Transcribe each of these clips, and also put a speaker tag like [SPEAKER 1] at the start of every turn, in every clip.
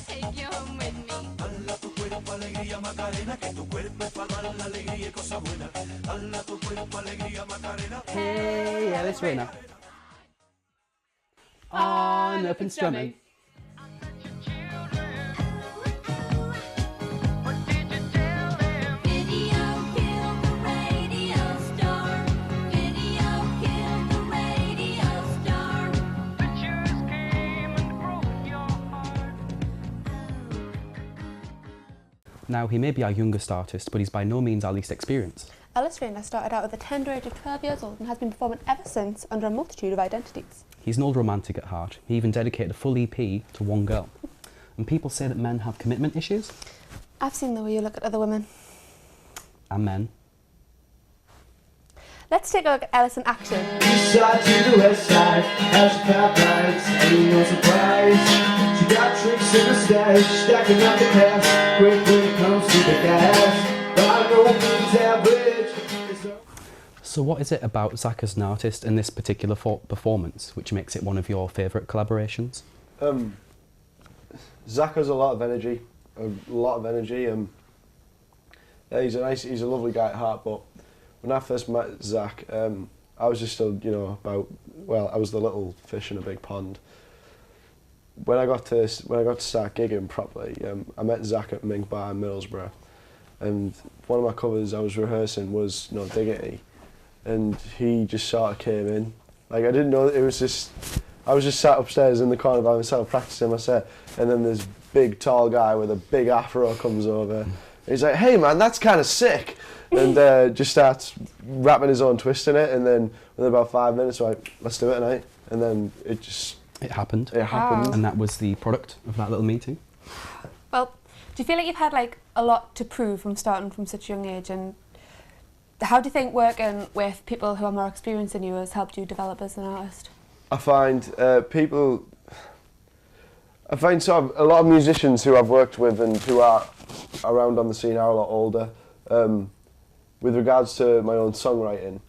[SPEAKER 1] take you home with me.
[SPEAKER 2] Dala tu cuerpo alegría Macarena, que tu cuerpo es para dar la alegría y cosas buenas. Dala tu cuerpo alegría Macarena.
[SPEAKER 3] Hey, Ellis Rayner. On Up and Strumming. Now, he may be our youngest artist, but he's by no means our least experienced.
[SPEAKER 4] Ellis Rayner started out at the tender age of 12 years old and has been performing ever since under a multitude of identities.
[SPEAKER 3] He's an old romantic at heart. He even dedicated a full EP to one girl. And people say that men have commitment issues.
[SPEAKER 4] I've seen the way you look at other women.
[SPEAKER 3] And men.
[SPEAKER 4] Let's take a look at Ellis in action.
[SPEAKER 5] East side to the west side, house of pipelines, ain't no surprise. She got tricks in the stash, stacking up the cash, quick when it comes to the gas. By no means average.
[SPEAKER 3] So what is it about Zach as an artist in this particular performance which makes it one of your favourite collaborations?
[SPEAKER 6] Zach has a lot of energy, yeah, he's a lovely guy at heart, but when I first met Zach, I was just still, I was the little fish in a big pond. When I got to start gigging properly, I met Zach at Mink Bar in Middlesbrough, and one of my covers I was rehearsing was Diggity, and he just sort of came in. Like, I didn't know, I was just sat upstairs in the corner by myself practicing my set, and then this big tall guy with a big afro comes over. He's like, "Hey man, that's kind of sick," and just starts rapping his own twist in it, and then within about 5 minutes, we're like, "Let's do it tonight," and then it happened.
[SPEAKER 4] Wow.
[SPEAKER 3] And that was the product of that little meeting.
[SPEAKER 4] Well, do you feel like you've had a lot to prove from starting from such a young age, and how do you think working with people who are more experienced than you has helped you develop as an artist?
[SPEAKER 6] I find sort of a lot of musicians who I've worked with and who are around on the scene are a lot older. With regards to my own songwriting,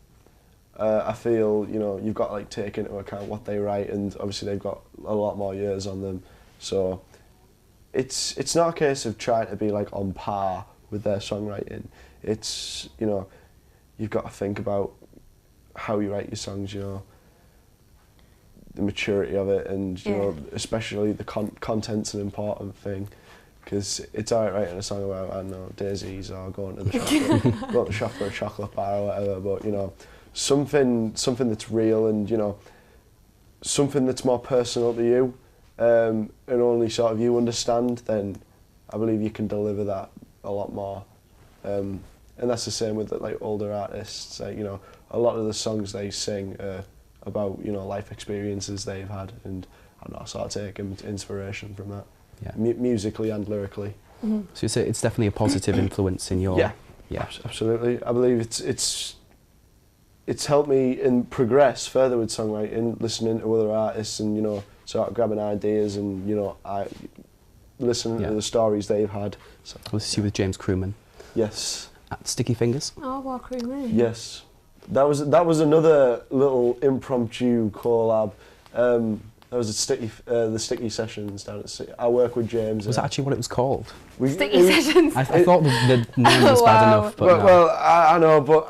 [SPEAKER 6] I feel you've got to take into account what they write, and obviously they've got a lot more years on them. So it's not a case of trying to be on par with their songwriting. It's you've got to think about how you write your songs. The maturity of it, and especially the content's an important thing, because it's alright writing a song about, I don't know, daisies or going to the shop for a chocolate bar or whatever, but something that's real, and something that's more personal to you, and only sort of you understand, then I believe you can deliver that a lot more. And that's the same with older artists. A lot of the songs they sing about life experiences they've had, and I sort of take inspiration from that, musically and lyrically.
[SPEAKER 4] Mm-hmm.
[SPEAKER 3] So you say it's definitely a positive influence in your...
[SPEAKER 6] Yeah, absolutely. I believe it's helped me progress further with songwriting, listening to other artists, and sort of grabbing ideas, and listening to the stories they've had. So,
[SPEAKER 3] Well, this is you with James Crewman.
[SPEAKER 6] Yes.
[SPEAKER 3] At Sticky Fingers.
[SPEAKER 4] Oh, well, creamy.
[SPEAKER 6] Yes. That was another little impromptu collab. That was the Sticky Sessions down at City. I work with James.
[SPEAKER 3] Was that actually what it was called?
[SPEAKER 4] Sticky Sessions.
[SPEAKER 3] I thought the name was bad enough, but
[SPEAKER 6] well, I know, but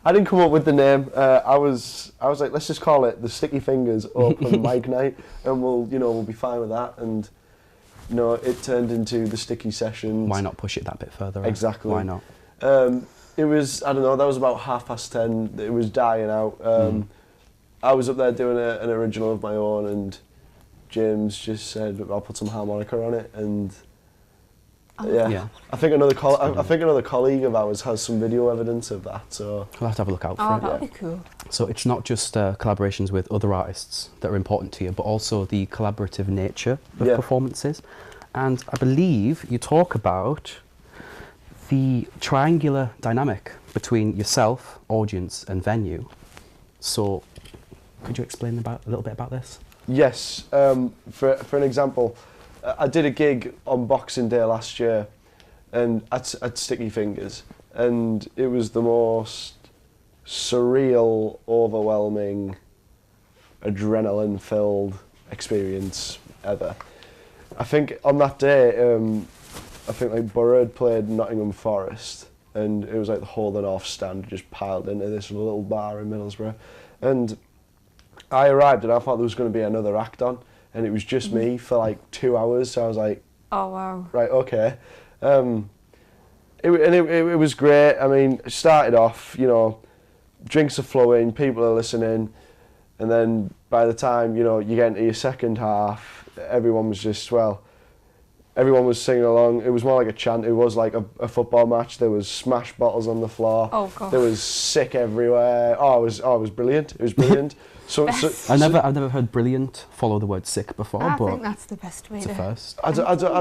[SPEAKER 6] I didn't come up with the name. I was like, let's just call it the Sticky Fingers Open Mic Night, and we'll be fine with that. And it turned into the Sticky Sessions.
[SPEAKER 3] Why not push it that bit further? Right?
[SPEAKER 6] Exactly.
[SPEAKER 3] Why not?
[SPEAKER 6] It was, I don't know, that was about 10:30. It was dying out. I was up there doing an original of my own, and James just said, "I'll put some harmonica on it," and yeah. I think another colleague of ours has some video evidence of that. So
[SPEAKER 3] We'll have to have a look out for
[SPEAKER 4] Oh,
[SPEAKER 3] it.
[SPEAKER 4] that'd be cool.
[SPEAKER 3] So it's not just collaborations with other artists that are important to you, but also the collaborative nature of performances. And I believe you talk about the triangular dynamic between yourself, audience, and venue. So could you explain a little bit about this?
[SPEAKER 6] Yes. For an example, I did a gig on Boxing Day last year, and at Sticky Fingers, and it was the most surreal, overwhelming, adrenaline-filled experience ever. I think on that day, I think like Borough had played Nottingham Forest, and it was like the whole of the North Stand just piled into this little bar in Middlesbrough, and I arrived and I thought there was going to be another act on, and it was just me for like 2 hours. So I was like,
[SPEAKER 4] oh wow,
[SPEAKER 6] right, okay. It was great. I mean, it started off, you know, drinks are flowing, people are listening, and then by the time, you know, you get into your second half, everyone was just, well, everyone was singing along. It was more like a chant. It was like a football match. There was smashed bottles on the floor.
[SPEAKER 4] Oh god.
[SPEAKER 6] There was sick everywhere. It was brilliant. It was brilliant.
[SPEAKER 3] I've never heard brilliant follow the word sick before,
[SPEAKER 4] I
[SPEAKER 3] but
[SPEAKER 4] think that's the best way
[SPEAKER 3] it's a
[SPEAKER 4] to.
[SPEAKER 3] first.
[SPEAKER 6] I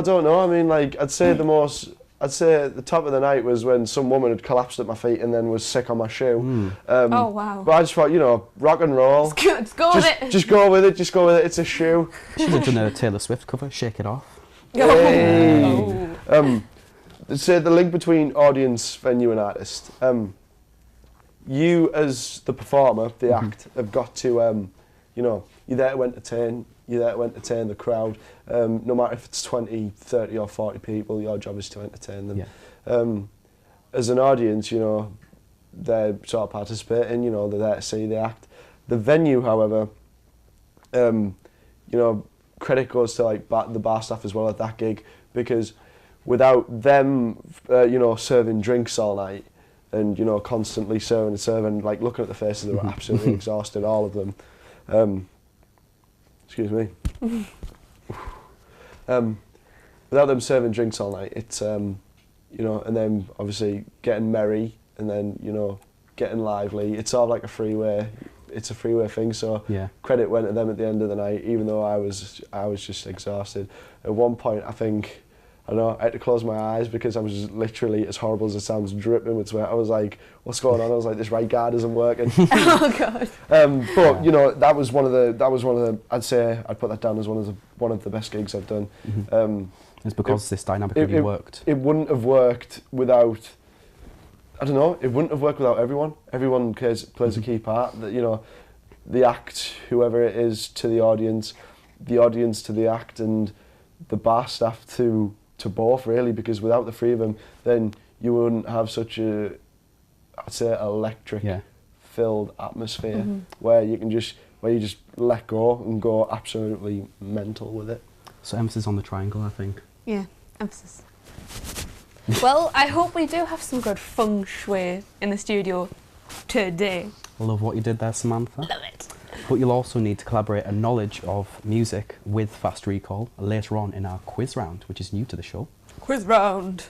[SPEAKER 6] don't know. I mean, like, I'd say the top of the night was when some woman had collapsed at my feet and then was sick on my shoe.
[SPEAKER 4] Oh wow.
[SPEAKER 6] But I just thought, you know, rock and roll.
[SPEAKER 4] Just go with it.
[SPEAKER 6] Just go with it. Just go with it. It's a shoe.
[SPEAKER 3] Should have done a Taylor Swift cover, Shake It Off.
[SPEAKER 6] Hey.
[SPEAKER 4] Oh.
[SPEAKER 6] So the link between audience, venue and artist. You as the performer, the act, have got to, you know, you're there to entertain. You're there to entertain the crowd. No matter if it's 20, 30 or 40 people, your job is to entertain them.
[SPEAKER 3] Yeah.
[SPEAKER 6] As an audience, you know, they're sort of participating, you know, they're there to see the act. The venue, however, you know, credit goes to like the bar staff as well at that gig, because without them, you know, serving drinks all night and, you know, constantly serving, like looking at the faces, they were absolutely exhausted, all of them. Excuse me. Without them serving drinks all night, it's, you know, and then obviously getting merry and then, you know, getting lively. It's sort of like a freeway. It's a freeway thing, so
[SPEAKER 3] Yeah.
[SPEAKER 6] credit went to them at the end of the night, even though I was just exhausted. At one point, I think, I don't know, I had to close my eyes because I was just literally, as horrible as it sounds, dripping with sweat. I was like, what's going on? I was like, this right guard isn't working.
[SPEAKER 4] Oh god.
[SPEAKER 6] But you know, that was one of the. I'd say I'd put that down as one of the best gigs I've done.
[SPEAKER 3] It's because this dynamic really worked.
[SPEAKER 6] It wouldn't have worked without. I don't know. It wouldn't have worked without everyone. Everyone plays a key part. That, you know, the act, whoever it is, to the audience to the act, and the bar staff to both, really. Because without the three of them, then you wouldn't have such a, I'd say, electric filled atmosphere where you just let go and go absolutely mental with it.
[SPEAKER 3] So emphasis on the triangle, I think.
[SPEAKER 4] Yeah, emphasis. Well, I hope we do have some good feng shui in the studio today.
[SPEAKER 3] I love what you did there, Samantha.
[SPEAKER 4] Love it.
[SPEAKER 3] But you'll also need to collaborate a knowledge of music with fast recall later on in our quiz round, which is new to the show.
[SPEAKER 4] Quiz round.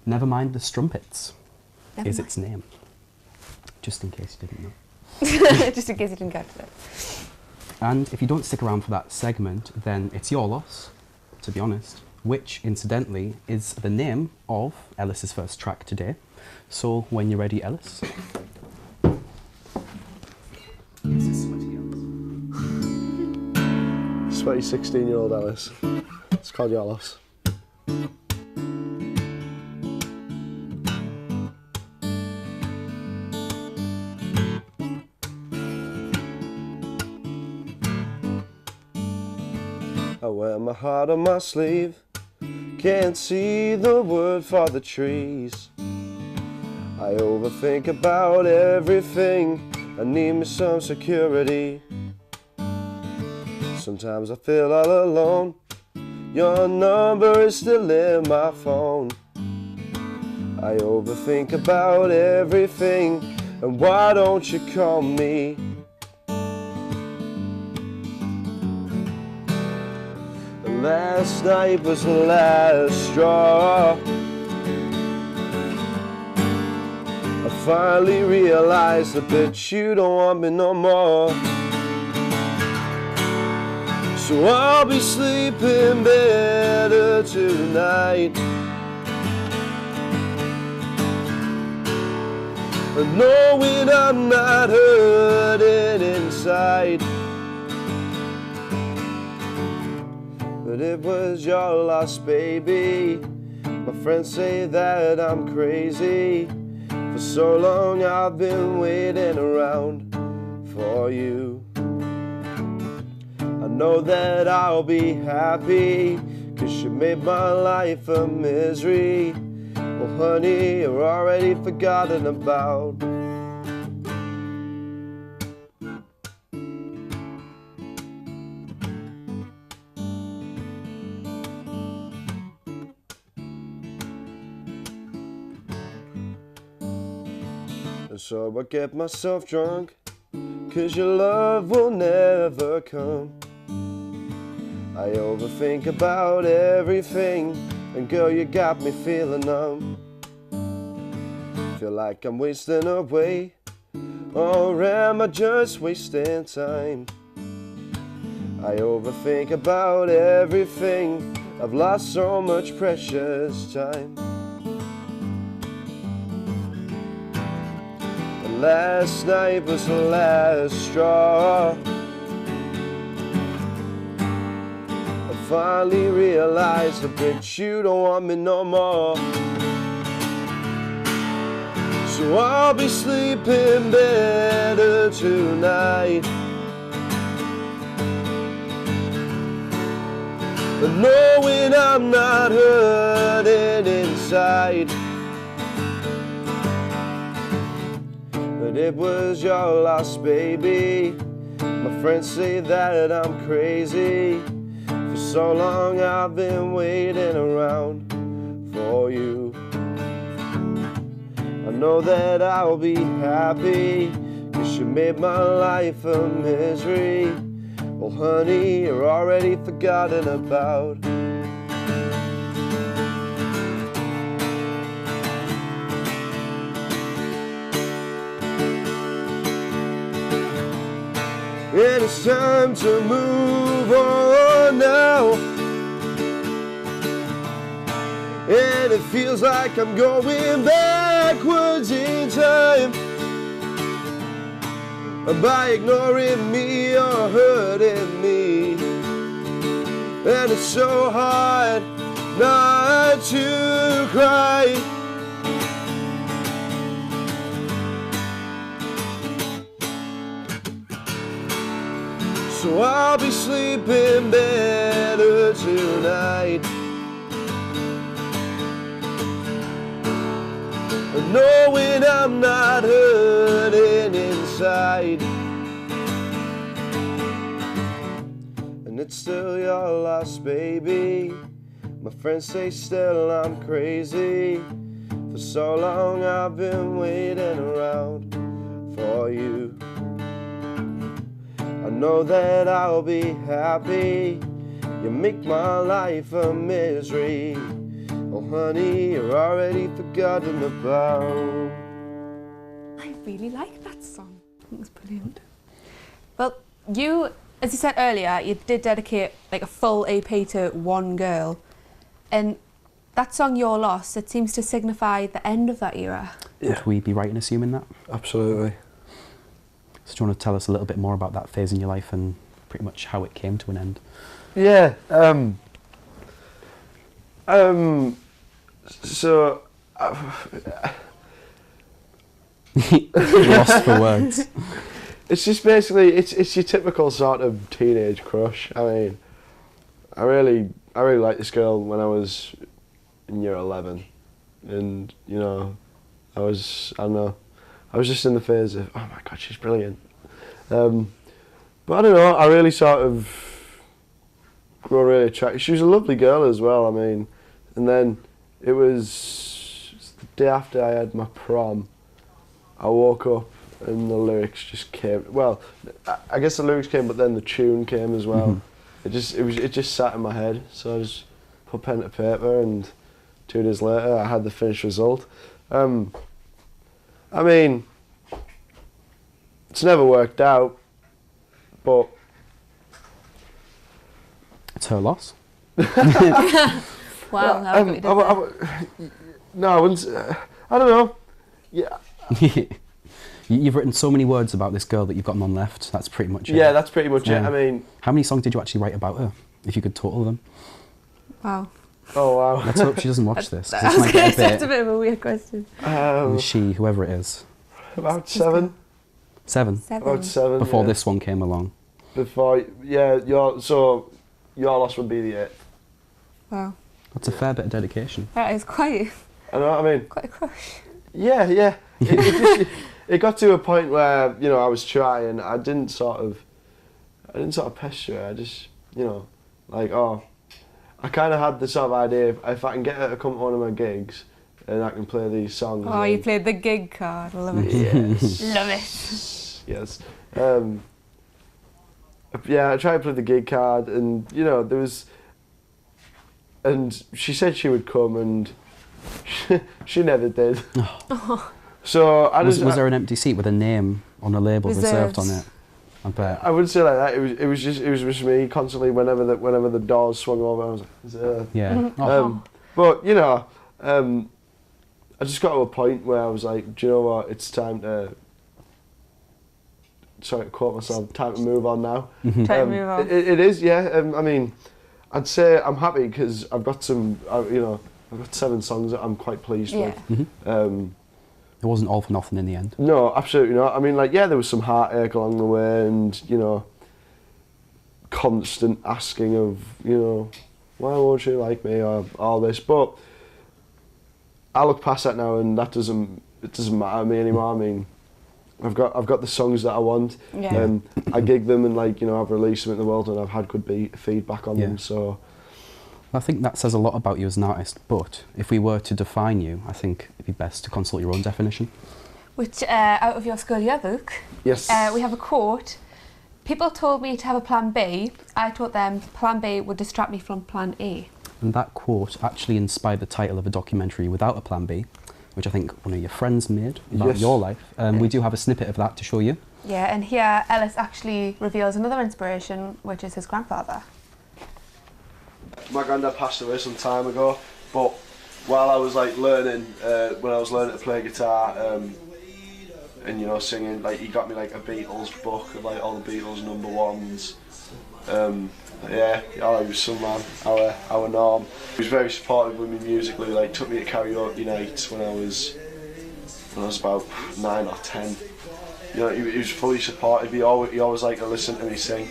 [SPEAKER 3] Never mind the strumpets
[SPEAKER 4] Never
[SPEAKER 3] is
[SPEAKER 4] mind.
[SPEAKER 3] its name. Just in case you didn't know.
[SPEAKER 4] Just in case you didn't get to it.
[SPEAKER 3] And if you don't stick around for that segment, then it's your loss, to be honest, which, incidentally, is the name of Ellis's first track today. So, when you're ready, Ellis.
[SPEAKER 6] Sweaty 16-year-old Ellis. It's called your loss. I wear my heart on my sleeve, can't see the wood for the trees. I overthink about everything, I need me some security. Sometimes I feel all alone, your number is still in my phone. I overthink about everything, and why don't you call me? Last night was the last straw. I finally realized that bitch, you don't want me no more. So I'll be sleeping better tonight, and knowing I'm not hurting inside. But it was your loss, baby. My friends say that I'm crazy. For so long I've been waiting around for you. I know that I'll be happy, 'cause you made my life a misery. Oh honey, you're already forgotten about. And so I get myself drunk, 'cause your love will never come. I overthink about everything, and girl, you got me feeling numb. Feel like I'm wasting away, or am I just wasting time? I overthink about everything, I've lost so much precious time. And last night was the last straw. Finally realized that bitch, you don't want me no more. So I'll be sleeping better tonight, but knowing I'm not hurting inside. But it was your loss, baby. My friends say that I'm crazy. For so long I've been waiting around for you. I know that I'll be happy, 'cause you made my life a misery. Well honey, you're already forgotten about. And it's time to move on now, and it feels like I'm going backwards in time. By ignoring me, you're hurting me, and it's so hard not to cry. So I'll be sleeping better tonight, knowing I'm not hurting inside. And it's still your loss, baby. My friends say still I'm crazy. For so long I've been waiting around for you. I know that I'll be happy, you make my life a misery. Oh honey, you're already forgotten about.
[SPEAKER 4] I really like that song. I think it's brilliant. Well, you, as you said earlier, you did dedicate like a full EP to one girl, and that song Your Loss, it seems to signify the end of that era.
[SPEAKER 6] Yeah.
[SPEAKER 3] Would we be right in assuming that?
[SPEAKER 6] Absolutely.
[SPEAKER 3] So do you want to tell us a little bit more about that phase in your life and pretty much how it came to an end?
[SPEAKER 6] Yeah. So
[SPEAKER 3] Lost for words.
[SPEAKER 6] it's just basically it's your typical sort of teenage crush. I mean, I really liked this girl when I was in year 11, and you know, I don't know, I was just in the phase of, oh my god, she's brilliant. But I don't know, I really sort of grew really attracted. She was a lovely girl as well, I mean, and then it was the day after I had my prom, I woke up and the lyrics just came. Well, I guess the lyrics came, but then the tune came as well. Mm-hmm. It just sat in my head, so I just put pen to paper, and 2 days later I had the finished result. I mean, it's never worked out, but
[SPEAKER 3] It's her loss.
[SPEAKER 4] Wow,
[SPEAKER 6] no,
[SPEAKER 4] how good you did that.
[SPEAKER 6] no, I wouldn't. I don't know. Yeah.
[SPEAKER 3] You've written so many words about this girl that you've got none left. That's pretty much it.
[SPEAKER 6] Yeah, that's pretty much it. I mean,
[SPEAKER 3] how many songs did you actually write about her? If you could total them.
[SPEAKER 4] Wow.
[SPEAKER 6] Oh wow.
[SPEAKER 3] Let's hope she doesn't watch this. 'Cause
[SPEAKER 4] I
[SPEAKER 3] this
[SPEAKER 4] was
[SPEAKER 3] might
[SPEAKER 4] going
[SPEAKER 3] get
[SPEAKER 4] to say it's a
[SPEAKER 3] a bit.
[SPEAKER 4] bit of a weird question.
[SPEAKER 3] She, whoever it is.
[SPEAKER 6] About 7.
[SPEAKER 3] 7.
[SPEAKER 6] About 7.
[SPEAKER 3] Before
[SPEAKER 6] yeah.
[SPEAKER 3] this one came along.
[SPEAKER 6] before, yeah, your loss would be the 8th.
[SPEAKER 4] Wow.
[SPEAKER 3] That's a fair bit of dedication.
[SPEAKER 4] That is quite,
[SPEAKER 6] I know what I mean?
[SPEAKER 4] quite a crush.
[SPEAKER 6] Yeah, yeah. It got to a point where, you know, I was trying. I didn't sort of pester her. I just, you know, like, I kind of had the sort of idea, if I can get her to come to one of my gigs and I can play these songs.
[SPEAKER 4] Oh, you played the gig card. Love it.
[SPEAKER 6] Yes.
[SPEAKER 4] Love it.
[SPEAKER 6] Yes. Yeah, I tried to play the gig card, and, you know, there was... And she said she would come, and she never did. So
[SPEAKER 3] was there an empty seat with a name on a label reserved on it? I bet.
[SPEAKER 6] I wouldn't say like that. It was just me constantly. Whenever the doors swung over, I was like, "Reserved."
[SPEAKER 3] Yeah.
[SPEAKER 6] But you know, I just got to a point where I was like, do you know what? It's time to. Sorry to quote myself. Time to move on now.
[SPEAKER 4] Time to move on.
[SPEAKER 6] It is, yeah. I mean, I'd say I'm happy because I've got some. You know, I've got 7 songs that I'm quite pleased with.
[SPEAKER 3] It wasn't all for nothing in the end.
[SPEAKER 6] No, absolutely not. I mean, like, yeah, there was some heartache along the way, and, you know, constant asking of, you know, why won't you like me, or all this. But I look past that now, and it doesn't matter to me anymore. I mean, I've got the songs that I want.
[SPEAKER 4] Yeah.
[SPEAKER 6] I gig them, and, like, you know, I've released them in the world, and I've had good feedback on them. So
[SPEAKER 3] I think that says a lot about you as an artist, but if we were to define you, I think it'd be best to consult your own definition.
[SPEAKER 4] Which, out of your school yearbook,
[SPEAKER 6] yes,
[SPEAKER 4] we have a quote. People told me to have a plan B. I told them plan B would distract me from plan A.
[SPEAKER 3] And that quote actually inspired the title of a documentary, Without a Plan B, which I think one of your friends made about your life. We do have a snippet of that to show you.
[SPEAKER 4] Yeah, and here Ellis actually reveals another inspiration, which is his grandfather.
[SPEAKER 6] My granddad passed away some time ago, but while I was like learning, when I was learning to play guitar, and you know, singing, like, he got me like a Beatles book of like all the Beatles #1s. Yeah, he was some man, our Norm. He was very supportive with me musically. Like, took me to karaoke nights when I was about 9 or 10. You know, he was fully supportive. He always liked to listen to me sing.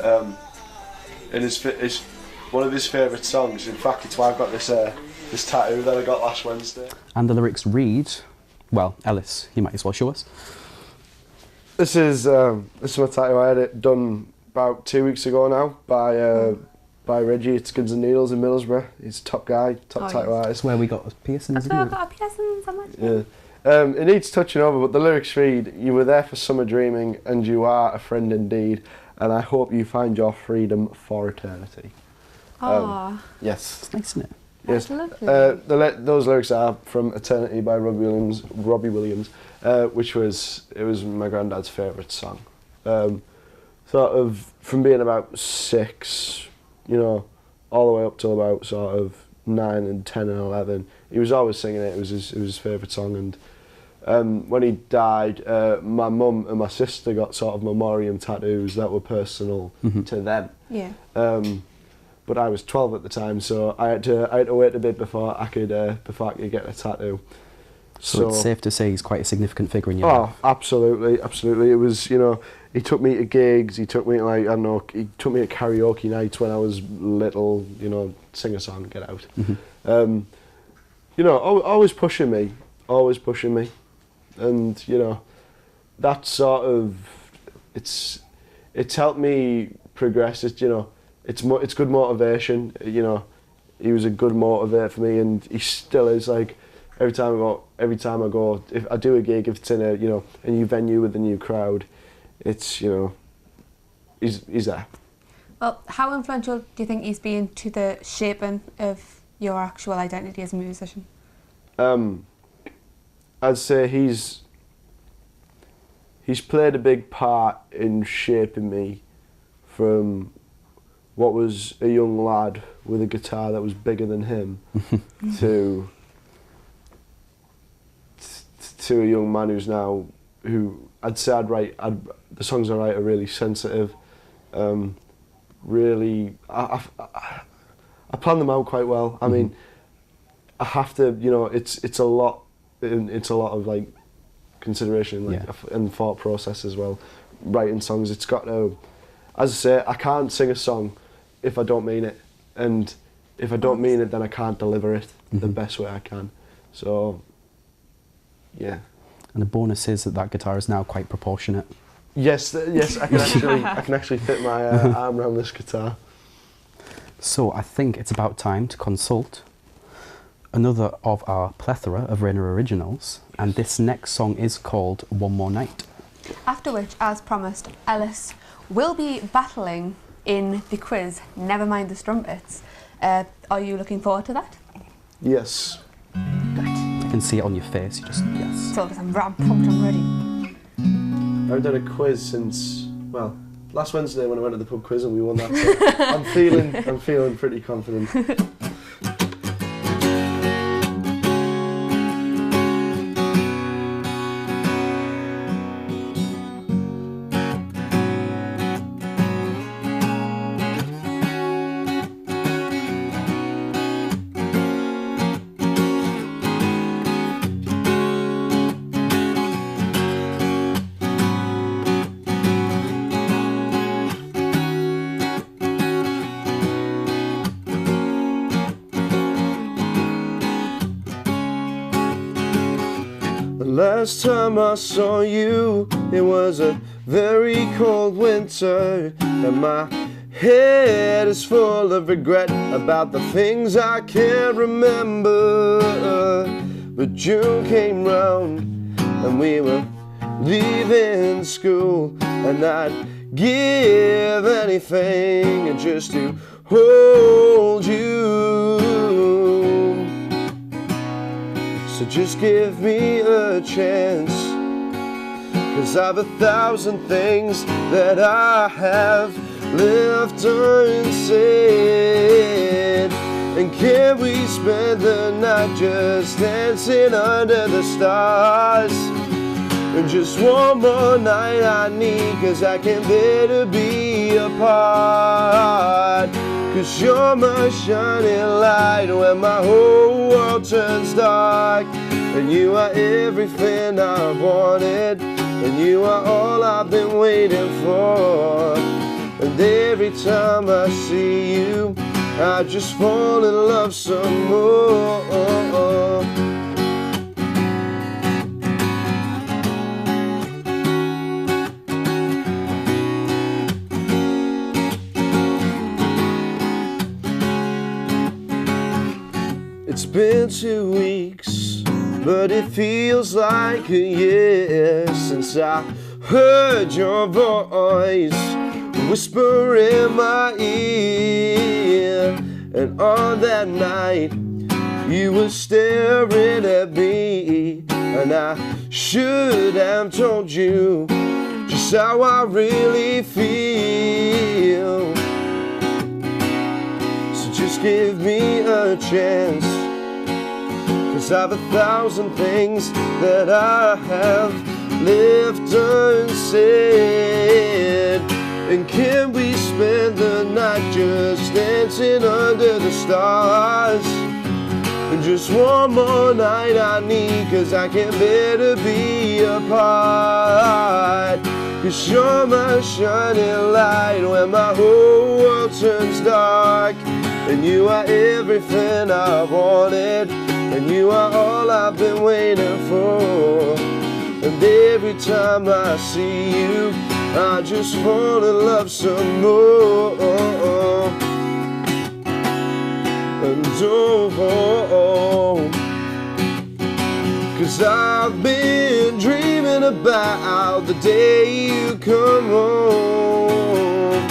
[SPEAKER 6] And his one of his favourite songs. In fact, it's why I've got this tattoo that I got last Wednesday. And
[SPEAKER 3] the lyrics read, well, Ellis, you might as well show us.
[SPEAKER 6] This is my tattoo. I had it done about 2 weeks ago now by Reggie at Skins and Needles in Middlesbrough. He's a top guy, tattoo artist.
[SPEAKER 3] Where we got piercings.
[SPEAKER 4] That's where I got a piercing so much.
[SPEAKER 6] Yeah. It needs touching over, but the lyrics read, "You were there for summer dreaming, and you are a friend indeed, and I hope you find your freedom for eternity." Yes.
[SPEAKER 3] It's nice, isn't it?
[SPEAKER 6] Yes.
[SPEAKER 4] That's lovely.
[SPEAKER 6] Those lyrics are from Eternity by Robbie Williams, which was my granddad's favourite song. Sort of from being about 6, you know, all the way up till about sort of 9 and 10 and 11. He was always singing it. It was his favourite song. And when he died, my mum and my sister got sort of memoriam tattoos that were personal to them.
[SPEAKER 4] Yeah.
[SPEAKER 6] But I was 12 at the time, so I had to wait a bit before I could get a tattoo.
[SPEAKER 3] So it's safe to say he's quite a significant figure in your life.
[SPEAKER 6] Oh, absolutely, absolutely. It was, you know, he took me to gigs. He took me to, like, I don't know, he took me to karaoke nights when I was little. You know, sing a song, get out. You know, always pushing me, and you know, that sort of it's helped me progress. It's, you know, it's good motivation. You know, he was a good motivator for me, and he still is. Like, every time I go, if I do a gig, if it's in a, you know, a new venue with a new crowd, it's, you know, he's there.
[SPEAKER 4] Well, how influential do you think he's been to the shaping of your actual identity as a musician?
[SPEAKER 6] I'd say he's played a big part in shaping me from what was a young lad with a guitar that was bigger than him to a young man who I'd say the songs I write are really sensitive. Really, I plan them out quite well. I mean, I have to, you know, it's a lot of like consideration, like, and thought process as well. Writing songs, it's got to, as I say, I can't sing a song if I don't mean it, and if I don't mean it, then I can't deliver it the best way I can. So, yeah.
[SPEAKER 3] And the bonus is that guitar is now quite proportionate.
[SPEAKER 6] Yes, yes, I can actually fit my arm around this guitar.
[SPEAKER 3] So I think it's about time to consult another of our plethora of Rayner originals, and this next song is called One More Night.
[SPEAKER 4] After which, as promised, Ellis will be battling in the quiz, Never Mind the Strumpets. Are you looking forward to that?
[SPEAKER 6] Yes.
[SPEAKER 3] I can see it on your face, you just, yes.
[SPEAKER 4] So I'm pumped, I'm ready.
[SPEAKER 6] I've done a quiz since, well, last Wednesday when I went to the pub quiz and we won that. So I'm feeling pretty confident. Last time I saw you, it was a very cold winter, and my head is full of regret about the things I can't remember. But June came round, and we were leaving school, and I'd give anything just to hold you. So just give me a chance, 'cause I've 1,000 things that I have left unsaid. And can we spend the night just dancing under the stars? And just one more night I need, 'cause I can't bear to be apart. 'Cause you're my shining light when my whole world turns dark. And you are everything I wanted, and you are all I've been waiting for. And every time I see you, I just fall in love some more. It's been 2 weeks, but it feels like a year since I heard your voice whisper in my ear. And on that night, you were staring at me, and I should have told you just how I really feel. So just give me a chance, 'cause I've 1,000 things that I have left unsaid. And can we spend the night just dancing under the stars? And just one more night I need, 'cause I can't bear to be apart. 'Cause you're my shining light when my whole world turns dark. And you are everything I wanted, and you are all I've been waiting for. And every time I see you, I just fall in love some more. And oh, 'cause I've been dreaming about the day you come home.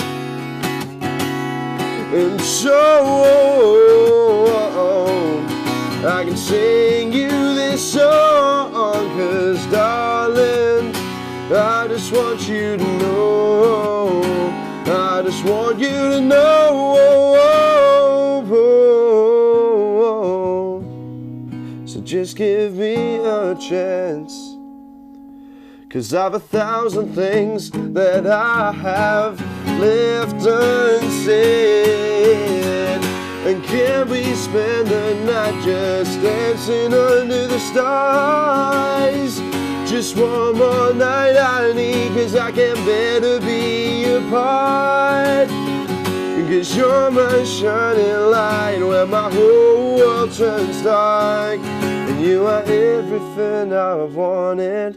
[SPEAKER 6] And so I can sing you this song, 'cause darling, I just want you to know, I just want you to know. So just give me a chance, 'cause I've 1,000 things that I have left unsaid. And can we spend the night just dancing under the stars? Just one more night I need, 'cause I can't bear to be apart. 'Cause you're my shining light when my whole world turns dark. And you are everything I've wanted,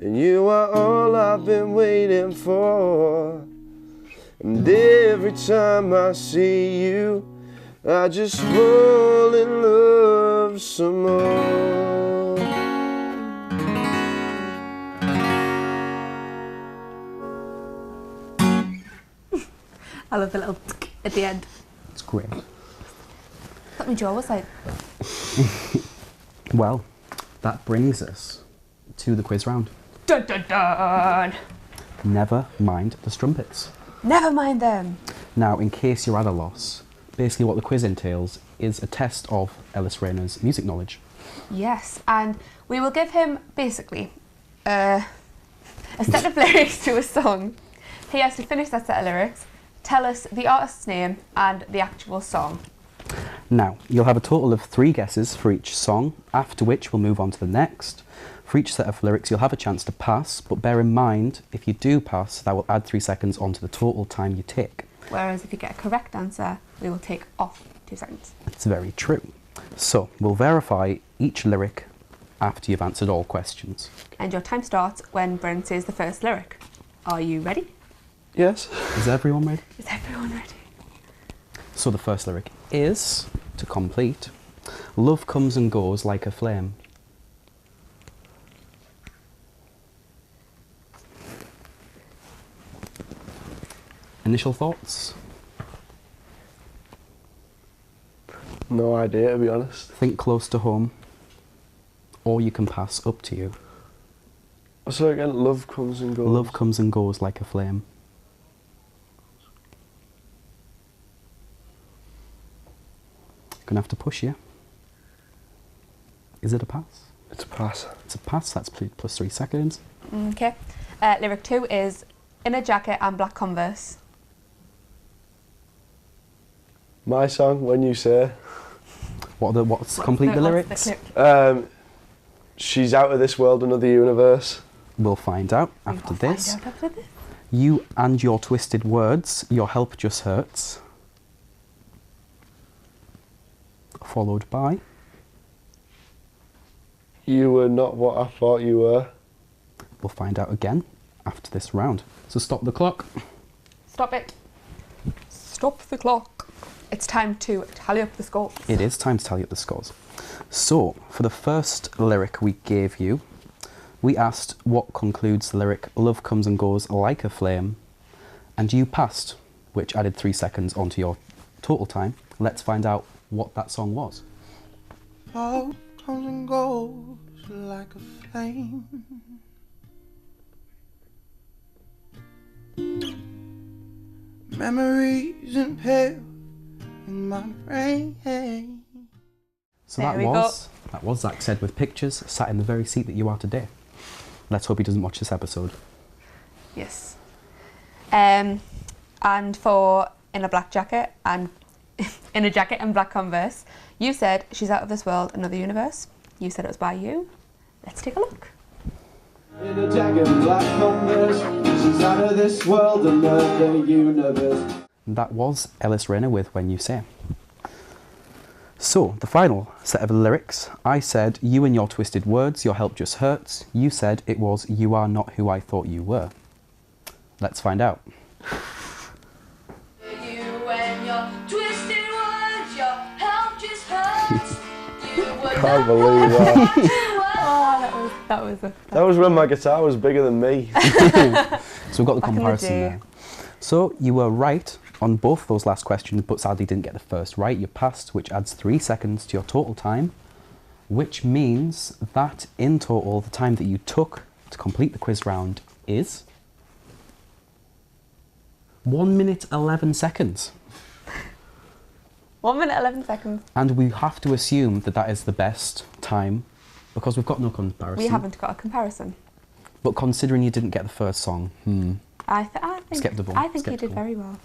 [SPEAKER 6] and you are all I've been waiting for. And every time I see you, I just fall in love some more.
[SPEAKER 4] I love the little tsk at the end.
[SPEAKER 3] It's great.
[SPEAKER 4] What my jaw was like.
[SPEAKER 3] Well, that brings us to the quiz round.
[SPEAKER 4] Dun dun dun!
[SPEAKER 3] Never mind the strumpets.
[SPEAKER 4] Never mind them.
[SPEAKER 3] Now, in case you're at a loss, basically what the quiz entails is a test of Ellis Rayner's music knowledge.
[SPEAKER 4] Yes, and we will give him basically a set of lyrics to a song. He has to finish that set of lyrics, tell us the artist's name and the actual song.
[SPEAKER 3] Now, you'll have a total of 3 guesses for each song, after which we'll move on to the next. For each set of lyrics, you'll have a chance to pass, but bear in mind, if you do pass, that will add 3 seconds onto the total time you take.
[SPEAKER 4] Whereas if you get a correct answer, we will take off 2 seconds.
[SPEAKER 3] It's very true. So, we'll verify each lyric after you've answered all questions.
[SPEAKER 4] And your time starts when Brent says the first lyric. Are you ready?
[SPEAKER 6] Yes.
[SPEAKER 3] Is everyone ready?
[SPEAKER 4] Is everyone ready?
[SPEAKER 3] So the first lyric is, to complete, love comes and goes like a flame. Initial thoughts?
[SPEAKER 6] No idea, to be honest.
[SPEAKER 3] Think close to home, or you can pass, up to you.
[SPEAKER 6] So again, love comes and goes.
[SPEAKER 3] Love comes and goes like a flame. Gonna have to push you. Is it a pass?
[SPEAKER 6] It's a pass.
[SPEAKER 3] It's a pass, that's plus 3 seconds.
[SPEAKER 4] Okay. Lyric 2 is in a jacket and black Converse.
[SPEAKER 6] My song, When You Say.
[SPEAKER 3] Complete the lyrics?
[SPEAKER 6] She's out of this world, another universe.
[SPEAKER 3] We'll find out after this.
[SPEAKER 4] Find out after this.
[SPEAKER 3] You and your twisted words, your help just hurts. Followed by,
[SPEAKER 6] You were not what I thought you were.
[SPEAKER 3] we'll find out again after this round. So stop the clock.
[SPEAKER 4] Stop it. Stop the clock. It's time to tally up the scores.
[SPEAKER 3] It is time to tally up the scores. So, for the first lyric we gave you, we asked what concludes the lyric, love comes and goes like a flame, and you passed, which added 3 seconds onto your total time. Let's find out what that song was.
[SPEAKER 2] Love comes and goes like a flame. Memories impaled in my brain.
[SPEAKER 3] So
[SPEAKER 4] There
[SPEAKER 3] that
[SPEAKER 4] we
[SPEAKER 3] was Zach said with pictures, sat in the very seat that you are today. Let's hope he doesn't watch this episode.
[SPEAKER 4] Yes. And for in a black jacket and in a jacket and black Converse, you said she's out of this world, another universe. You said it was by you. Let's take a look.
[SPEAKER 5] In a jacket and black Converse, she's out of this world, another universe.
[SPEAKER 3] That was Ellis Rayner with When You Say. So, the final set of lyrics, I said, you and your twisted words, your help just hurts. You said it was, you are not who I thought you were. Let's find out.
[SPEAKER 1] You and your twisted words, your help just hurts. You were
[SPEAKER 6] Can't believe that.
[SPEAKER 4] Oh, that was a...
[SPEAKER 6] That was when my guitar was bigger than me.
[SPEAKER 3] So we've got the
[SPEAKER 4] Back in the
[SPEAKER 3] comparison
[SPEAKER 4] day.
[SPEAKER 3] there. So, you were right on both those last questions, but sadly didn't get the first right. You passed, which adds 3 seconds to your total time, which means that in total, the time that you took to complete the quiz round is 1 minute 11 seconds.
[SPEAKER 4] 1 minute 11 seconds.
[SPEAKER 3] And we have to assume that that is the best time because we've got no comparison.
[SPEAKER 4] We haven't got a comparison.
[SPEAKER 3] But considering you didn't get the first song,
[SPEAKER 4] I think
[SPEAKER 3] Skeptical,
[SPEAKER 4] I think he
[SPEAKER 3] skeptical.
[SPEAKER 4] did very well.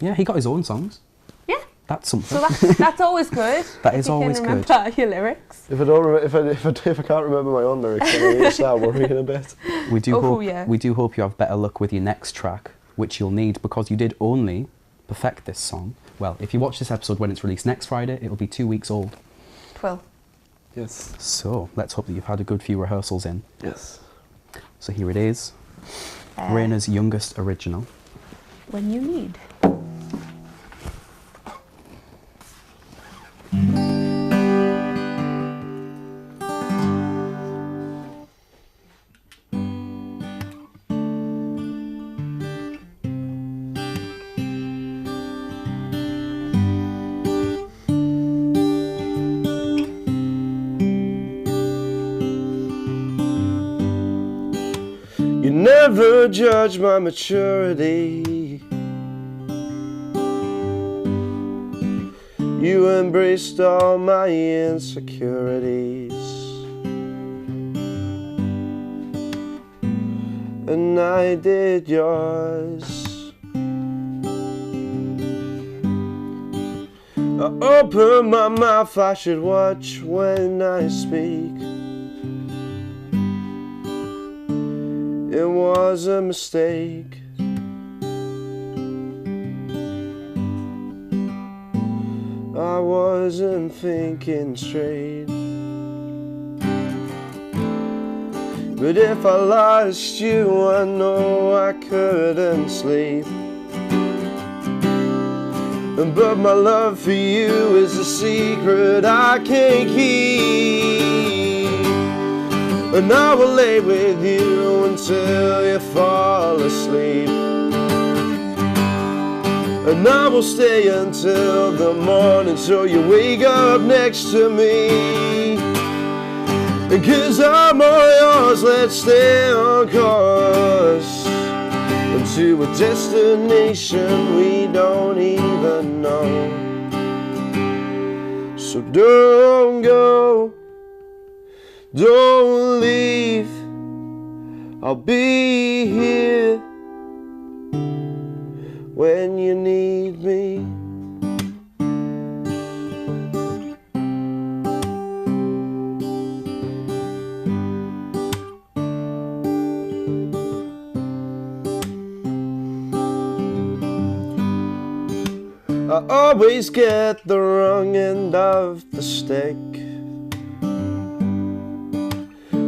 [SPEAKER 3] yeah, he got his own songs.
[SPEAKER 4] Yeah.
[SPEAKER 3] That's something.
[SPEAKER 4] So that's always good.
[SPEAKER 3] That
[SPEAKER 4] if
[SPEAKER 3] is
[SPEAKER 4] you
[SPEAKER 3] always
[SPEAKER 4] can
[SPEAKER 3] good.
[SPEAKER 4] remember your lyrics.
[SPEAKER 6] If I don't if I can't remember my own lyrics, then I'm gonna start worrying a bit.
[SPEAKER 3] We do
[SPEAKER 4] Oh,
[SPEAKER 3] hope
[SPEAKER 4] yeah.
[SPEAKER 3] we do hope you have better luck with your next track, which you'll need because you did only perfect this song. Well, if you watch this episode when it's released next Friday, it'll be 2 weeks old.
[SPEAKER 4] 12.
[SPEAKER 6] Yes.
[SPEAKER 3] So let's hope that you've had a good few rehearsals in.
[SPEAKER 6] Yes.
[SPEAKER 3] So here it is, Rayner's youngest original.
[SPEAKER 4] When you need.
[SPEAKER 6] You never judge my maturity. You embraced all my insecurities, and I did yours. I open my mouth, I should watch when I speak. It was a mistake. I wasn't thinking straight. But if I lost you, I know I couldn't sleep. But my love for you is a secret I can't keep. And I will lay with you until you fall asleep. And I will stay until the morning so you wake up next to me. And 'cause I'm all yours, let's stay on course into a destination we don't even know. So don't go, don't leave, I'll be here when you need me. I always get the wrong end of the stick,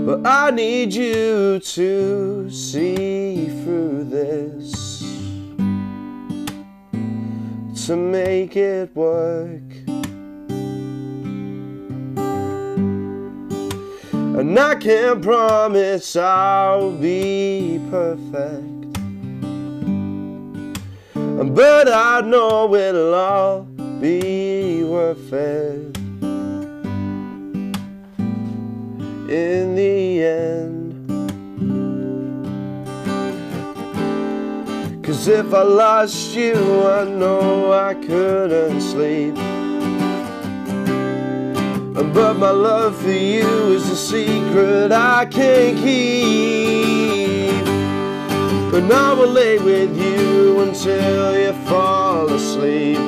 [SPEAKER 6] but I need you to see through this to make it work. And I can't promise I'll be perfect, but I know it'll all be worth it in the end. 'Cause if I lost you, I know I couldn't sleep. But my love for you is a secret I can't keep. And I will lay with you until you fall asleep.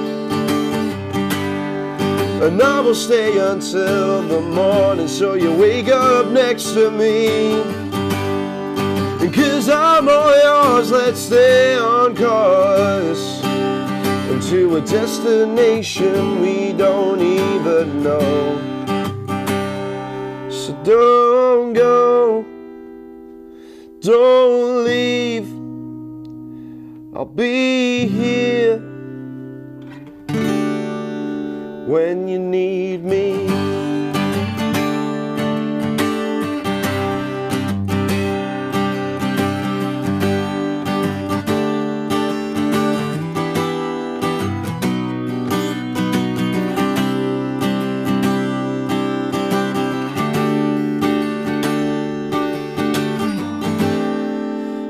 [SPEAKER 6] And I will stay until the morning so you wake up next to me. And 'cause I'm all yours, let's stay on course into a destination we don't even know. So don't go, don't leave, I'll be here when you need me.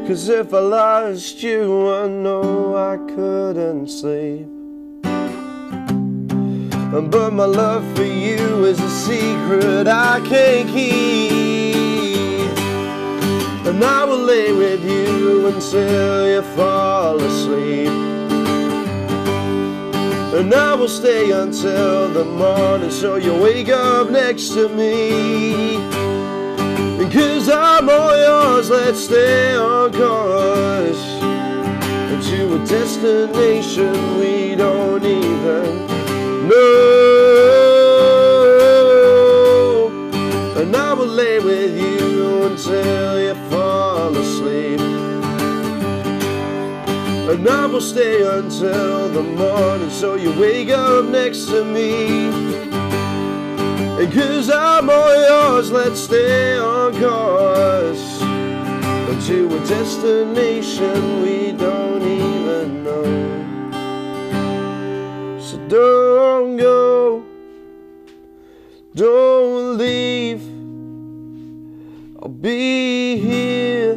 [SPEAKER 6] 'Cause if I lost you, I know I couldn't sleep. But my love for you is a secret I can't keep. And I will lay with you until you fall asleep. And I will stay until the morning, so you wake up next to me. And 'cause I'm all yours, let's stay on course, and to a destination we don't even know. And I will lay with you until you fall asleep, and I will stay until the morning, so you wake up next to me. And 'cause I'm all yours, let's stay on course, and to a destination we don't even know. So don't go, don't leave, I'll be here.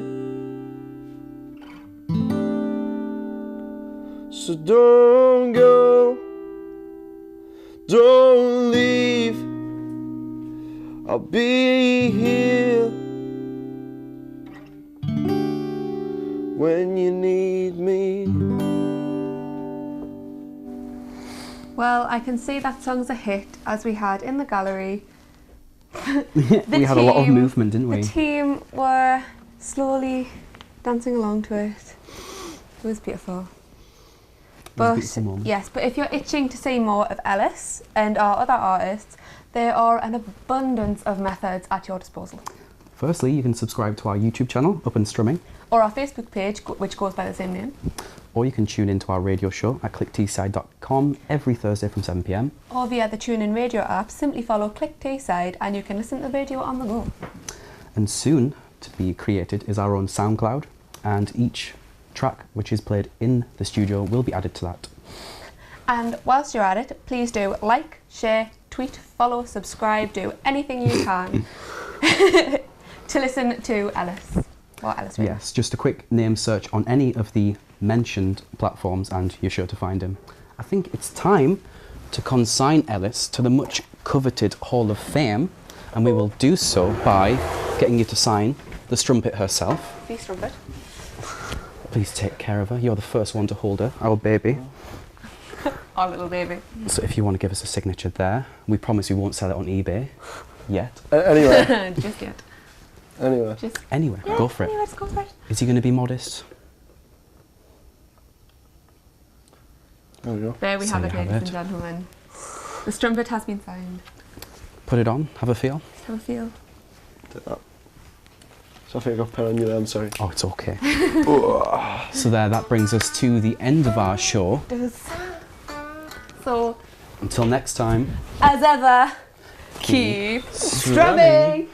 [SPEAKER 6] So don't go, don't leave, I'll be here when you need me.
[SPEAKER 4] Well, I can see that song's a hit, as we had in the gallery.
[SPEAKER 3] We had a lot of movement, didn't we?
[SPEAKER 4] The team were slowly dancing along to it. It was beautiful. But
[SPEAKER 3] beautiful moment.
[SPEAKER 4] yes, but if you're itching to see more of Ellis and our other artists, there are an abundance of methods at your disposal.
[SPEAKER 3] Firstly, you can subscribe to our YouTube channel, Up and Strumming,
[SPEAKER 4] Or our Facebook page, which goes by the same name.
[SPEAKER 3] or you can tune into our radio show at clickteeside.com every Thursday from 7 p.m.
[SPEAKER 4] Or via the TuneIn Radio app, simply follow Click Teesside and you can listen to the radio on the go.
[SPEAKER 3] And soon to be created is our own SoundCloud, and each track which is played in the studio will be added to that.
[SPEAKER 4] And whilst you're at it, please do like, share, tweet, follow, subscribe, do anything you can to listen to Ellis. Or Ellis Rayner.
[SPEAKER 3] Yes, just a quick name search on any of the mentioned platforms and you're sure to find him. I think it's time to consign Ellis to the much coveted Hall of Fame, and we will do so by getting you to sign the strumpet herself.
[SPEAKER 4] Please trumpet.
[SPEAKER 3] Please take care of her. You're the first one to hold her, our baby.
[SPEAKER 4] Our little baby.
[SPEAKER 3] So if you want to give us a signature there, we promise we won't sell it on eBay yet.
[SPEAKER 6] Anyway,
[SPEAKER 4] Just yet.
[SPEAKER 6] anyway.
[SPEAKER 4] Just
[SPEAKER 3] Anyway, go for it.
[SPEAKER 4] Anyway, let's go for it.
[SPEAKER 3] Is he going to be modest?
[SPEAKER 6] There we go.
[SPEAKER 4] There we
[SPEAKER 3] So
[SPEAKER 4] have
[SPEAKER 3] you
[SPEAKER 4] it,
[SPEAKER 3] have
[SPEAKER 4] ladies
[SPEAKER 3] it.
[SPEAKER 4] and gentlemen. The strumpet has been signed.
[SPEAKER 3] Put it on, have a feel.
[SPEAKER 4] Just have a feel.
[SPEAKER 6] Take that. So I think I got a pen on you there, I'm sorry.
[SPEAKER 3] Oh, it's okay. So there, that brings us to the end of our show.
[SPEAKER 4] So,
[SPEAKER 3] Until next time.
[SPEAKER 4] as ever, keep strumming.